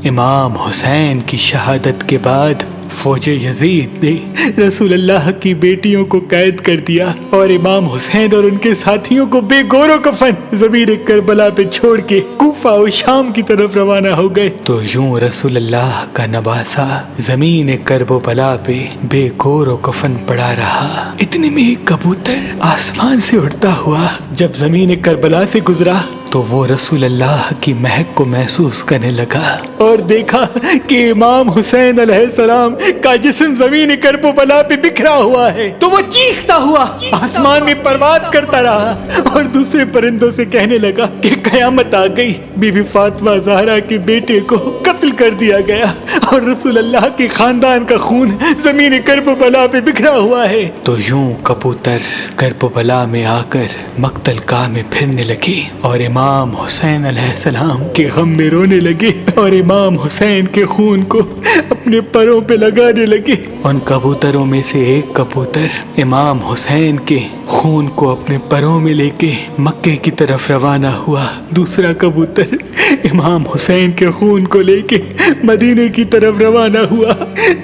امام حسین کی شہادت کے بعد فوج یزید نے رسول اللہ کی بیٹیوں کو قید کر دیا اور امام حسین اور ان کے ساتھیوں کو بے گور و کفن زمین کربلا پہ چھوڑ کے کوفہ و شام کی طرف روانہ ہو گئے۔ تو یوں رسول اللہ کا نواسا زمین کرب و بلا پہ بے گور و کفن پڑا رہا۔ اتنے میں ایک کبوتر آسمان سے اڑتا ہوا جب زمین کربلا سے گزرا تو وہ رسول اللہ کی مہک کو محسوس کرنے لگا اور دیکھا کہ امام حسین علیہ السلام کا جسم زمین کرب و بلا پہ بکھرا ہوا ہے، تو وہ چیختا ہوا آسمان میں پرواز کرتا رہا اور دوسرے پرندوں سے کہنے لگا کہ قیامت آ گئی، بی بی فاطمہ زہرا کے بیٹے کو قتل کر دیا گیا اور رسول اللہ کے خاندان کا خون زمین کرب و بلا پہ بکھرا ہوا ہے۔ تو یوں کبوتر کرب و بلا میں آ کر مقتل گاہ میں پھرنے لگے اور امام حسین علیہ السلام کے غم میں رونے لگے اور امام حسین کے خون کو اپنے پروں پہ لگانے لگے۔ ان کبوتروں میں سے ایک کبوتر امام حسین کے خون کو اپنے پروں میں لے کے مکے کی طرف روانہ ہوا، دوسرا کبوتر امام حسین کے خون کو لے کے مدینے کی طرف روانہ ہوا،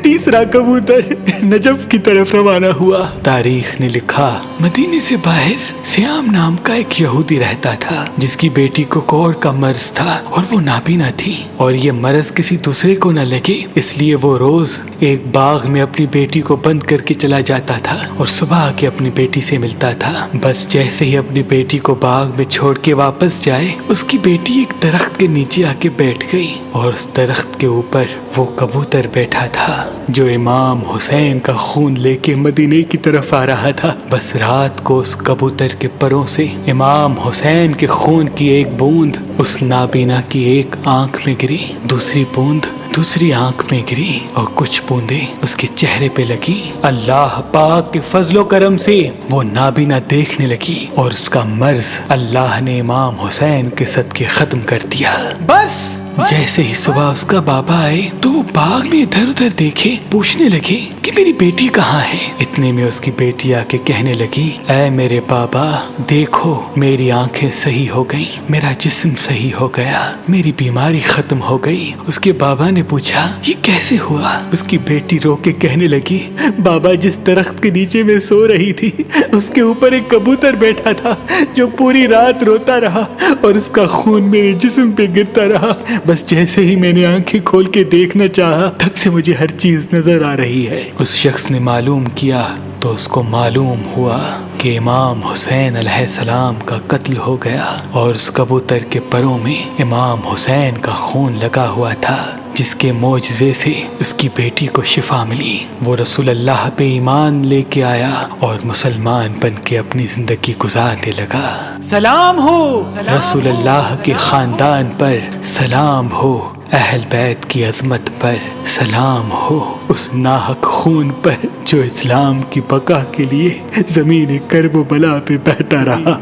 تیسرا کبوتر نجف کی طرف روانہ ہوا۔ تاریخ نے لکھا مدینے سے باہر سیام نام کا ایک یہودی رہتا تھا جس کی بیٹی کو کوڑ کا مرض تھا اور وہ نابینا تھی، اور یہ مرض کسی دوسرے کو نہ لگے اس لیے وہ روز ایک باغ میں اپنی بیٹی کو بند کر کے چلا جاتا تھا اور صبح آ کے اپنی بیٹی سے ملتا تھا۔ بس جیسے ہی اپنی بیٹی کو باغ میں چھوڑ کے واپس جائے اس کی بیٹی ایک درخت کے نیچے آ کے بیٹھ گئی اور اس درخت کے اوپر وہ کبوتر بیٹھا تھا جو امام حسین کا خون لے کے مدینے کی طرف آ رہا تھا۔ بس رات کو اس کبوتر کے پروں سے امام حسین کے خون کی ایک بوند اس نابینا کی ایک آنکھ میں گری، دوسری بوند دوسری آنکھ میں گری اور کچھ بوندیں اس کے چہرے پہ لگی۔ اللہ پاک کے فضل و کرم سے وہ نابینا دیکھنے لگی اور اس کا مرض اللہ نے امام حسین کے صدقے ختم کر دیا۔ بس جیسے ہی صبح اس کا بابا آئے تو وہ باغ میں ادھر ادھر دیکھے، پوچھنے لگے کہ میری بیٹی کہاں ہے۔ اتنے میں اس کی بیٹی آ کے کہنے لگی اے میرے بابا دیکھو میری آنکھیں صحیح ہو گئیں، میرا جسم صحیح ہو گیا، میری بیماری ختم ہو گئی۔ اس کے بابا نے پوچھا یہ کیسے ہوا؟ اس کی بیٹی رو کے کہنے لگی بابا جس درخت کے نیچے میں سو رہی تھی اس کے اوپر ایک کبوتر بیٹھا تھا جو پوری رات روتا رہا اور اس کا خون میرے جسم پہ گرتا رہا۔ بس جیسے ہی میں نے آنکھیں کھول کے دیکھنا چاہا تب سے مجھے ہر چیز نظر آ رہی ہے۔ اس شخص نے معلوم کیا تو اس کو معلوم ہوا کہ امام حسین علیہ السلام کا قتل ہو گیا اور اس کبوتر کے پروں میں امام حسین کا خون لگا ہوا تھا جس کے معجزے سے اس کی بیٹی کو شفا ملی۔ وہ رسول اللہ پہ ایمان لے کے آیا اور مسلمان بن کے اپنی زندگی گزارنے لگا۔ سلام ہو رسول اللہ کے خاندان پر، سلام ہو اہل بیت کی عظمت پر، سلام ہو اس ناحق خون پر جو اسلام کی بقا کے لیے زمین کرب و بلا پہ بہتا رہا۔